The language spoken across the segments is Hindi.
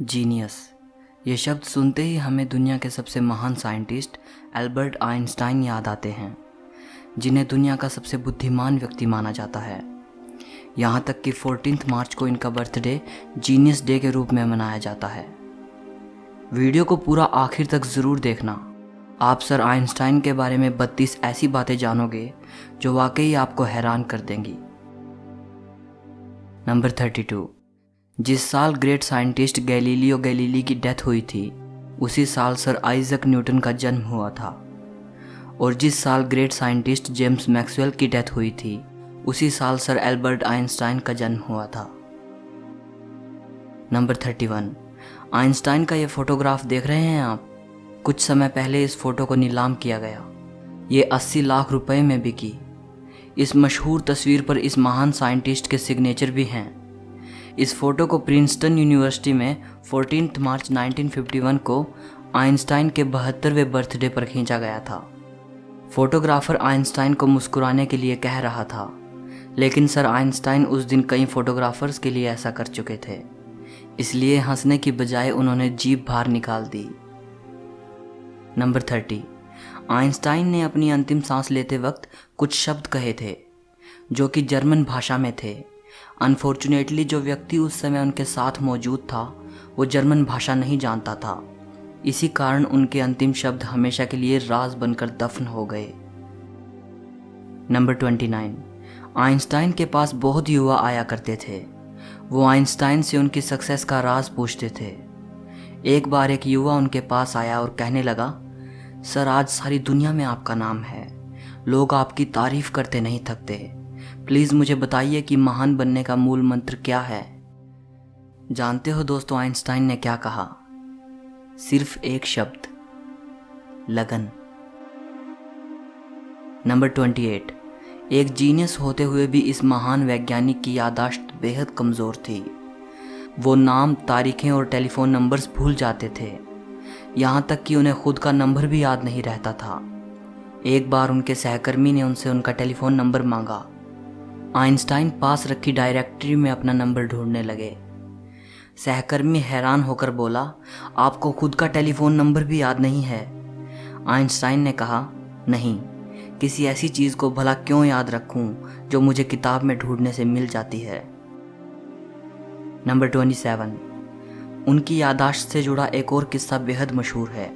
जीनियस, ये शब्द सुनते ही हमें दुनिया के सबसे महान साइंटिस्ट एल्बर्ट आइंस्टाइन याद आते हैं, जिन्हें दुनिया का सबसे बुद्धिमान व्यक्ति माना जाता है। यहाँ तक कि 14 मार्च को इनका बर्थडे जीनियस डे के रूप में मनाया जाता है। वीडियो को पूरा आखिर तक ज़रूर देखना। आप सर आइंस्टाइन के बारे में 32 ऐसी बातें जानोगे जो वाकई आपको हैरान कर देंगी। नंबर 32। जिस साल ग्रेट साइंटिस्ट गैलीलियो गैलीली की डेथ हुई थी, उसी साल सर आइजक न्यूटन का जन्म हुआ था। और जिस साल ग्रेट साइंटिस्ट जेम्स मैक्सवेल की डेथ हुई थी, उसी साल सर एल्बर्ट आइंस्टाइन का जन्म हुआ था। नंबर 31। आइंस्टाइन का ये फोटोग्राफ देख रहे हैं आप? कुछ समय पहले इस फोटो को नीलाम किया गया। ये 80 लाख रुपए में बिकी। इस मशहूर तस्वीर पर इस महान साइंटिस्ट के सिग्नेचर भी हैं। इस फोटो को प्रिंसटन यूनिवर्सिटी में 14 मार्च 1951 को आइंस्टाइन के 72वें बर्थडे पर खींचा गया था। फोटोग्राफर आइंस्टाइन को मुस्कुराने के लिए कह रहा था, लेकिन सर आइंस्टाइन उस दिन कई फोटोग्राफर्स के लिए ऐसा कर चुके थे, इसलिए हंसने की बजाय उन्होंने जीभ बाहर निकाल दी। नंबर 30। आइंस्टाइन ने अपनी अंतिम सांस लेते वक्त कुछ शब्द कहे थे जो कि जर्मन भाषा में थे। अनफॉर्चुनेटली जो व्यक्ति उस समय उनके साथ मौजूद था वो जर्मन भाषा नहीं जानता था। इसी कारण उनके अंतिम शब्द हमेशा के लिए राज बनकर दफन हो गए। नंबर 29। आइंस्टाइन के पास बहुत युवा आया करते थे। वो आइंस्टाइन से उनकी सक्सेस का राज पूछते थे। एक बार एक युवा उनके पास आया और कहने लगा, सर आज सारी दुनिया में आपका नाम है, लोग आपकी तारीफ करते नहीं थकते, प्लीज़ मुझे बताइए कि महान बनने का मूल मंत्र क्या है। जानते हो दोस्तों आइंस्टाइन ने क्या कहा? सिर्फ एक शब्द, लगन। नंबर 28। एक जीनियस होते हुए भी इस महान वैज्ञानिक की याददाश्त बेहद कमज़ोर थी। वो नाम, तारीखें और टेलीफोन नंबर्स भूल जाते थे। यहाँ तक कि उन्हें खुद का नंबर भी याद नहीं रहता था। एक बार उनके सहकर्मी ने उनसे उनका टेलीफोन नंबर मांगा। आइंस्टाइन पास रखी डायरेक्टरी में अपना नंबर ढूंढने लगे। सहकर्मी हैरान होकर बोला, आपको खुद का टेलीफोन नंबर भी याद नहीं है? आइंस्टाइन ने कहा, नहीं, किसी ऐसी चीज़ को भला क्यों याद रखूं जो मुझे किताब में ढूंढने से मिल जाती है। नंबर 27। उनकी याददाश्त से जुड़ा एक और किस्सा बेहद मशहूर है।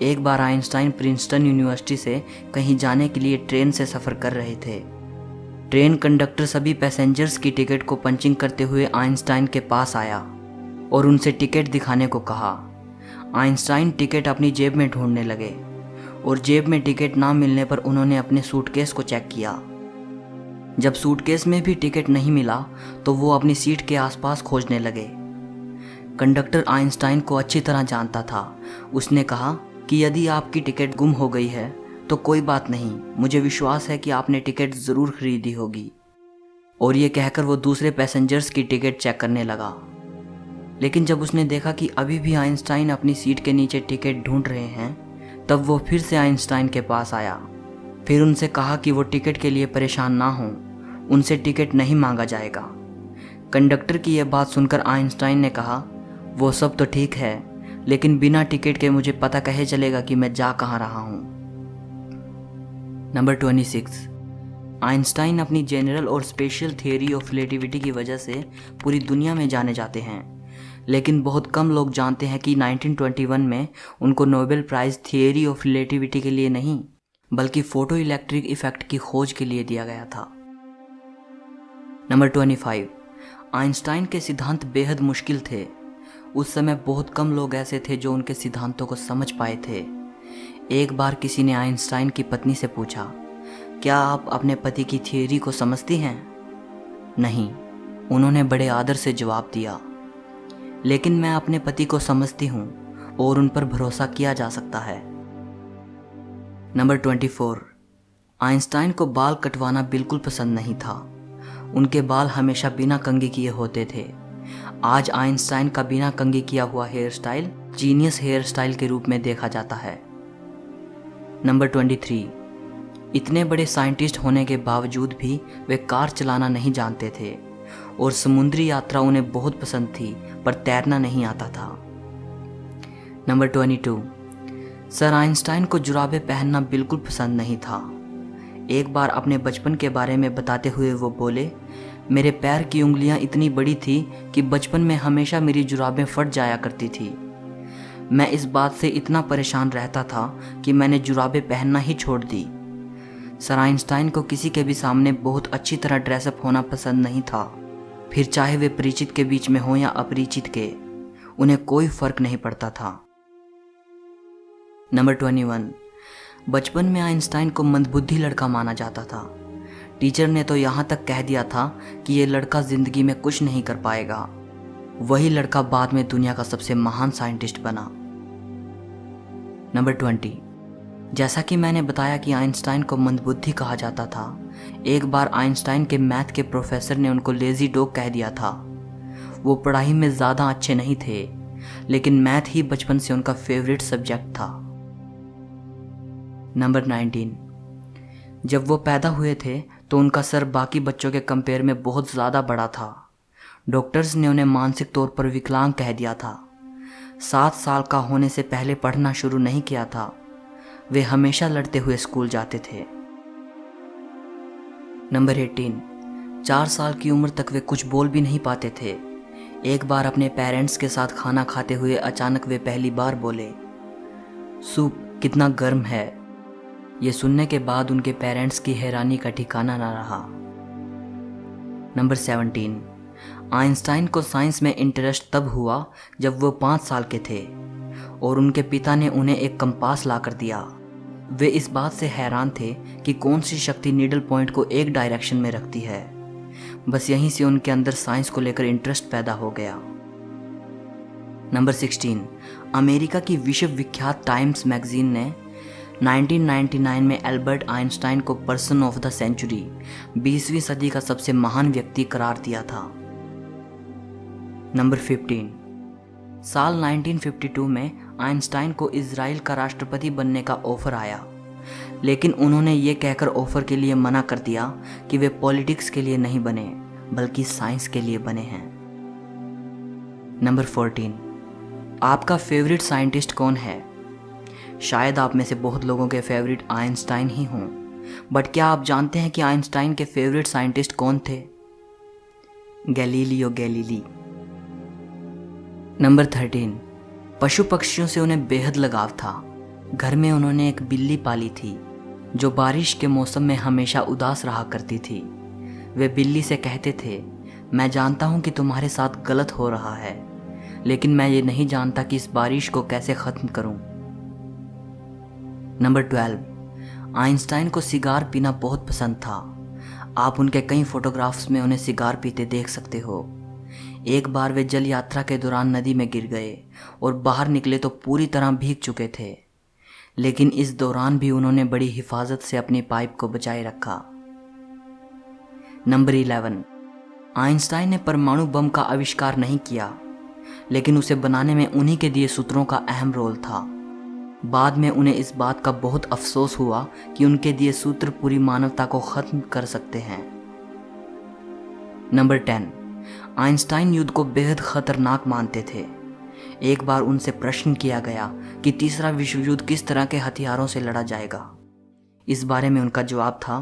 एक बार आइंस्टाइन प्रिंसटन यूनिवर्सिटी से कहीं जाने के लिए ट्रेन से सफ़र कर रहे थे। ट्रेन कंडक्टर सभी पैसेंजर्स की टिकट को पंचिंग करते हुए आइंस्टाइन के पास आया और उनसे टिकट दिखाने को कहा। आइंस्टाइन टिकट अपनी जेब में ढूंढने लगे और जेब में टिकट ना मिलने पर उन्होंने अपने सूटकेस को चेक किया। जब सूटकेस में भी टिकट नहीं मिला तो वो अपनी सीट के आसपास खोजने लगे। कंडक्टर आइंस्टाइन को अच्छी तरह जानता था। उसने कहा कि यदि आपकी टिकट गुम हो गई है तो कोई बात नहीं, मुझे विश्वास है कि आपने टिकट ज़रूर खरीदी होगी। और ये कहकर वो दूसरे पैसेंजर्स की टिकट चेक करने लगा। लेकिन जब उसने देखा कि अभी भी आइंस्टाइन अपनी सीट के नीचे टिकट ढूंढ रहे हैं, तब वो फिर से आइंस्टाइन के पास आया। फिर उनसे कहा कि वो टिकट के लिए परेशान ना हों, उनसे टिकट नहीं मांगा जाएगा। कंडक्टर की यह बात सुनकर आइंस्टाइन ने कहा, वो सब तो ठीक है, लेकिन बिना टिकट के मुझे पता कैसे चलेगा कि मैं जा कहाँ रहा हूँ। नंबर 26। आइंस्टाइन अपनी जनरल और स्पेशल थियोरी ऑफ रिलेटिविटी की वजह से पूरी दुनिया में जाने जाते हैं, लेकिन बहुत कम लोग जानते हैं कि 1921 में उनको Nobel prize theory of relativity के लिए नहीं, बल्कि फोटो इलेक्ट्रिक इफेक्ट की खोज के लिए दिया गया था। नंबर 25। आइंस्टाइन के सिद्धांत बेहद मुश्किल थे। उस समय बहुत कम लोग ऐसे थे जो उनके सिद्धांतों को समझ पाए थे। एक बार किसी ने आइंस्टाइन की पत्नी से पूछा, क्या आप अपने पति की थियोरी को समझती हैं? नहीं, उन्होंने बड़े आदर से जवाब दिया, लेकिन मैं अपने पति को समझती हूँ और उन पर भरोसा किया जा सकता है। नंबर 24। आइंस्टाइन को बाल कटवाना बिल्कुल पसंद नहीं था। उनके बाल हमेशा बिना कंघी किए होते थे। आज आइंस्टाइन का बिना कंघी किया हुआ hair style genius hair style के रूप में देखा जाता है। नंबर 23। इतने बड़े साइंटिस्ट होने के बावजूद भी वे कार चलाना नहीं जानते थे और समुद्री यात्रा उन्हें बहुत पसंद थी, पर तैरना नहीं आता था। नंबर 22, सर आइंस्टाइन को जुराबें पहनना बिल्कुल पसंद नहीं था। एक बार अपने बचपन के बारे में बताते हुए वो बोले, मेरे पैर की उंगलियां इतनी बड़ी थी कि बचपन में हमेशा मेरी जुराबें फट जाया करती थी। मैं इस बात से इतना परेशान रहता था कि मैंने जुराबें पहनना ही छोड़ दी। सर आइंस्टाइन को किसी के भी सामने बहुत अच्छी तरह ड्रेसअप होना पसंद नहीं था, फिर चाहे वे परिचित के बीच में हो या अपरिचित के, उन्हें कोई फर्क नहीं पड़ता था। नंबर 21, बचपन में आइंस्टाइन को मंदबुद्धि लड़का माना जाता था। टीचर ने तो यहाँ तक कह दिया था कि ये लड़का जिंदगी में कुछ नहीं कर पाएगा। वही लड़का बाद में दुनिया का सबसे महान साइंटिस्ट बना। नंबर 20, जैसा कि मैंने बताया कि आइंस्टाइन को मंदबुद्धि कहा जाता था, एक बार आइंस्टाइन के मैथ के प्रोफेसर ने उनको लेजी डॉग कह दिया था। वो पढ़ाई में ज़्यादा अच्छे नहीं थे, लेकिन मैथ ही बचपन से उनका फेवरेट सब्जेक्ट था। नंबर 19, जब वो पैदा हुए थे तो उनका सर बाकी बच्चों के कंपेयर में बहुत ज़्यादा बड़ा था। डॉक्टर्स ने उन्हें मानसिक तौर पर विकलांग कह दिया था। 7 साल का होने से पहले पढ़ना शुरू नहीं किया था। वे हमेशा लड़ते हुए स्कूल जाते थे। नंबर 18, 4 साल की उम्र तक वे कुछ बोल भी नहीं पाते थे। एक बार अपने पेरेंट्स के साथ खाना खाते हुए अचानक वे पहली बार बोले, सूप कितना गर्म है। ये सुनने के बाद उनके पेरेंट्स की हैरानी का ठिकाना ना रहा। नंबर 17, आइंस्टाइन को साइंस में इंटरेस्ट तब हुआ जब वो 5 साल के थे और उनके पिता ने उन्हें एक कंपास ला कर दिया। वे इस बात से हैरान थे कि कौन सी शक्ति नीडल पॉइंट को एक डायरेक्शन में रखती है। बस यहीं से उनके अंदर साइंस को लेकर इंटरेस्ट पैदा हो गया। नंबर 16, अमेरिका की विश्व विख्यात टाइम्स मैगजीन ने 1999 में एल्बर्ट आइंस्टाइन को पर्सन ऑफ द सेंचुरी, 20वीं सदी का सबसे महान व्यक्ति करार दिया था। नंबर 15, साल 1952 में आइंस्टाइन को इजराइल का राष्ट्रपति बनने का ऑफर आया, लेकिन उन्होंने ये कहकर ऑफर के लिए मना कर दिया कि वे पॉलिटिक्स के लिए नहीं बने बल्कि साइंस के लिए बने हैं। नंबर 14, आपका फेवरेट साइंटिस्ट कौन है? शायद आप में से बहुत लोगों के फेवरेट आइंस्टाइन ही हों, बट क्या आप जानते हैं कि आइंस्टाइन के फेवरेट साइंटिस्ट कौन थे? Galileo Galilei. नंबर 13, पशु पक्षियों से उन्हें बेहद लगाव था। घर में उन्होंने एक बिल्ली पाली थी जो बारिश के मौसम में हमेशा उदास रहा करती थी। वे बिल्ली से कहते थे, मैं जानता हूँ कि तुम्हारे साथ गलत हो रहा है, लेकिन मैं ये नहीं जानता कि इस बारिश को कैसे ख़त्म करूँ। नंबर 12, आइंस्टाइन को सिगार पीना बहुत पसंद था। आप उनके कई फोटोग्राफ्स में उन्हें सिगार पीते देख सकते हो। एक बार वे जल यात्रा के दौरान नदी में गिर गए और बाहर निकले तो पूरी तरह भीग चुके थे, लेकिन इस दौरान भी उन्होंने बड़ी हिफाजत से अपनी पाइप को बचाए रखा। नंबर 11, आइंस्टाइन ने परमाणु बम का आविष्कार नहीं किया, लेकिन उसे बनाने में उन्हीं के दिए सूत्रों का अहम रोल था। बाद में उन्हें इस बात का बहुत अफसोस हुआ कि उनके दिए सूत्र पूरी मानवता को खत्म कर सकते हैं। नंबर 10, आइंस्टाइन युद्ध को बेहद खतरनाक मानते थे। एक बार उनसे प्रश्न किया गया कि तीसरा विश्व युद्ध किस तरह के हथियारों से लड़ा जाएगा। इस बारे में उनका जवाब था,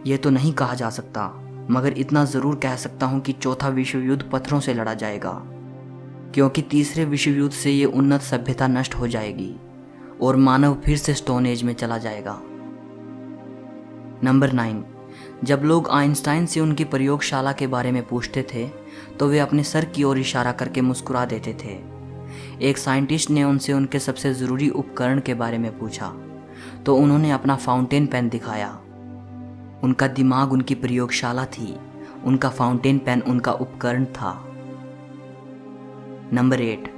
यह तो नहीं कहा जा सकता, मगर इतना ज़रूर कह सकता हूँ कि चौथा विश्व युद्ध पत्थरों से लड़ा जाएगा, क्योंकि तीसरे विश्व युद्ध से ये उन्नत सभ्यता नष्ट हो जाएगी और मानव फिर से स्टोन एज में चला जाएगा। नंबर 9, जब लोग आइंस्टाइन से उनकी प्रयोगशाला के बारे में पूछते थे तो वे अपने सर की ओर इशारा करके मुस्कुरा देते थे। एक साइंटिस्ट ने उनसे उनके सबसे ज़रूरी उपकरण के बारे में पूछा तो उन्होंने अपना फाउंटेन पेन दिखाया। उनका दिमाग उनकी प्रयोगशाला थी, उनका फाउंटेन पेन उनका उपकरण था। नंबर 8,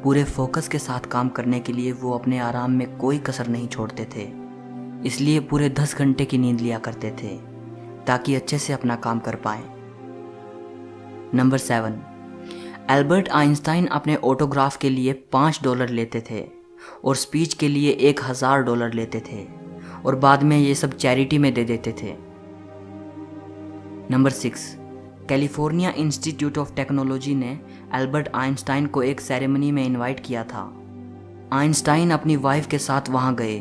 पूरे फोकस के साथ काम करने के लिए वो अपने आराम में कोई कसर नहीं छोड़ते थे, इसलिए पूरे 10 घंटे की नींद लिया करते थे ताकि अच्छे से अपना काम कर पाएं। नंबर 7, एल्बर्ट आइंस्टाइन अपने ऑटोग्राफ के लिए $5 लेते थे और स्पीच के लिए $1000 लेते थे और बाद में ये सब चैरिटी में दे देते थे। Number 6, California institute of technology ने एल्बर्ट आइंस्टाइन को एक सेरेमनी में इनवाइट किया था। आइंस्टाइन अपनी वाइफ के साथ वहां गए।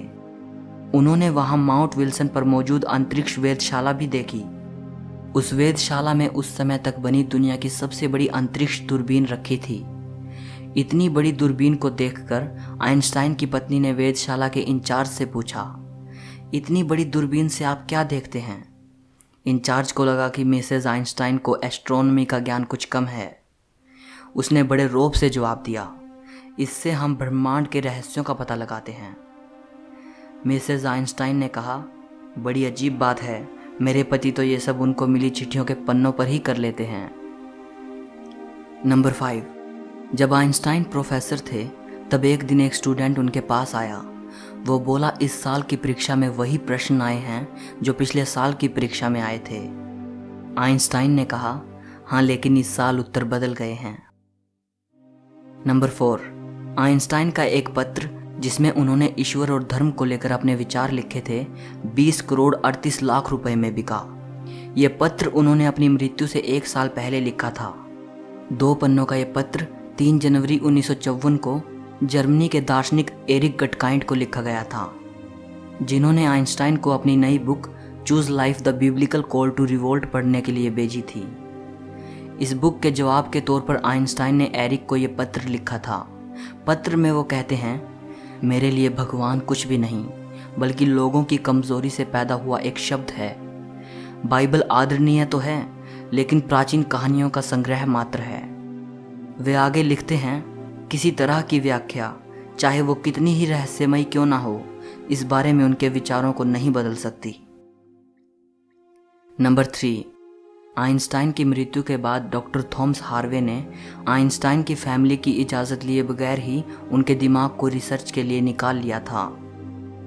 उन्होंने वहां माउंट विल्सन पर मौजूद अंतरिक्ष वेधशाला भी देखी। उस वेधशाला में उस समय तक बनी दुनिया की सबसे बड़ी अंतरिक्ष दूरबीन रखी थी। इतनी बड़ी दूरबीन को देखकर आइंस्टाइन की पत्नी ने वेधशाला के इंचार्ज से पूछा, इतनी बड़ी दूरबीन से आप क्या देखते हैं? इंचार्ज को लगा कि मिसेज आइंस्टाइन को एस्ट्रोनॉमी का ज्ञान कुछ कम है। उसने बड़े रौब से जवाब दिया, इससे हम ब्रह्मांड के रहस्यों का पता लगाते हैं। मिसेज आइंस्टाइन ने कहा, बड़ी अजीब बात है, मेरे पति तो ये सब उनको मिली चिट्ठियों के पन्नों पर ही कर लेते हैं। नंबर 5, जब आइंस्टाइन प्रोफेसर थे तब एक दिन एक स्टूडेंट उनके पास आया। वो बोला, इस साल की परीक्षा में वही प्रश्न आए हैं जो पिछले साल की परीक्षा में आए थे। आइंस्टाइन ने कहा, हाँ, लेकिन इस साल उत्तर बदल गए हैं। नंबर 4, आइंस्टाइन का एक पत्र जिसमें उन्होंने ईश्वर और धर्म को लेकर अपने विचार लिखे थे 20 करोड़ 38 लाख रुपए में बिका। यह पत्र उन्होंने अपनी मृत्यु से 1 साल पहले लिखा था। 2 पन्नों का यह पत्र 3 जनवरी 1954 को जर्मनी के दार्शनिक एरिक गटकाइंड को लिखा गया था, जिन्होंने आइंस्टाइन को अपनी नई book choose life the biblical call to revolt पढ़ने के लिए भेजी थी। इस बुक के जवाब के तौर पर आइंस्टाइन ने एरिक को यह पत्र लिखा था। पत्र में वो कहते हैं, मेरे लिए भगवान कुछ भी नहीं बल्कि लोगों की कमजोरी से पैदा हुआ एक शब्द है। बाइबल आदरणीय तो है लेकिन प्राचीन कहानियों का संग्रह मात्र है। वे आगे लिखते हैं, किसी तरह की व्याख्या चाहे वो कितनी ही रहस्यमयी क्यों ना हो, इस बारे में उनके विचारों को नहीं बदल सकती। नंबर 3, आइंस्टाइन की मृत्यु के बाद डॉक्टर थॉमस हार्वे ने आइंस्टाइन की फैमिली की इजाज़त लिए बगैर ही उनके दिमाग को रिसर्च के लिए निकाल लिया था।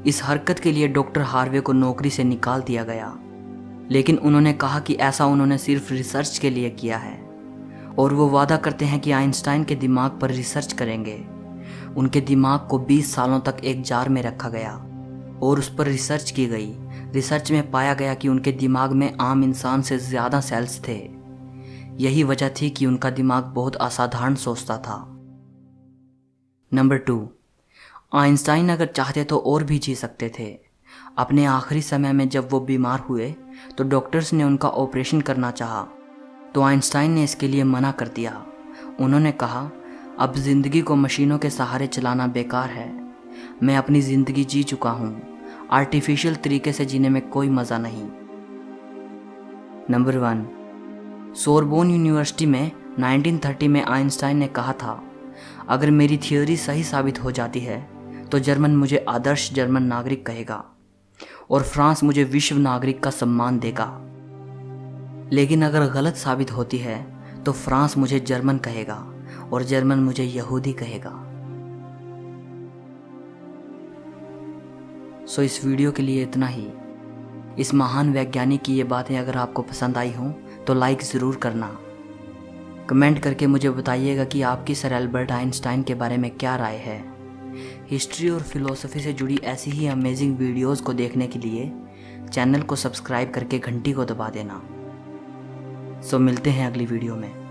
इस हरकत के लिए डॉक्टर हार्वे को नौकरी से निकाल दिया गया, लेकिन उन्होंने कहा कि ऐसा उन्होंने सिर्फ रिसर्च के लिए किया है और वो वादा करते हैं कि आइंस्टाइन के दिमाग पर रिसर्च करेंगे। उनके दिमाग को 20 सालों तक एक जार में रखा गया और उस पर रिसर्च की गई। रिसर्च में पाया गया कि उनके दिमाग में आम इंसान से ज़्यादा सेल्स थे। यही वजह थी कि उनका दिमाग बहुत असाधारण सोचता था। नंबर 2, आइंस्टाइन अगर चाहते तो और भी जी सकते थे। अपने आखिरी समय में जब वो बीमार हुए तो डॉक्टर्स ने उनका ऑपरेशन करना चाहा, तो आइंस्टाइन ने इसके लिए मना कर दिया। उन्होंने कहा, अब ज़िंदगी को मशीनों के सहारे चलाना बेकार है। मैं अपनी ज़िंदगी जी चुका हूँ, आर्टिफिशियल तरीके से जीने में कोई मज़ा नहीं। नंबर 1, सोरबोन यूनिवर्सिटी में 1930 में आइंस्टाइन ने कहा था, अगर मेरी थियोरी सही साबित हो जाती है तो जर्मन मुझे आदर्श जर्मन नागरिक कहेगा और फ्रांस मुझे विश्व नागरिक का सम्मान देगा। लेकिन अगर गलत साबित होती है तो फ्रांस मुझे जर्मन कहेगा और जर्मन मुझे यहूदी कहेगा। सो इस वीडियो के लिए इतना ही। इस महान वैज्ञानिक की ये बातें अगर आपको पसंद आई हों तो लाइक ज़रूर करना। कमेंट करके मुझे बताइएगा कि आपकी सर एल्बर्ट आइंस्टाइन के बारे में क्या राय है। हिस्ट्री और फिलॉसफी से जुड़ी ऐसी ही अमेजिंग वीडियोज़ को देखने के लिए चैनल को सब्सक्राइब करके घंटी को दबा देना। सो मिलते हैं अगली वीडियो में।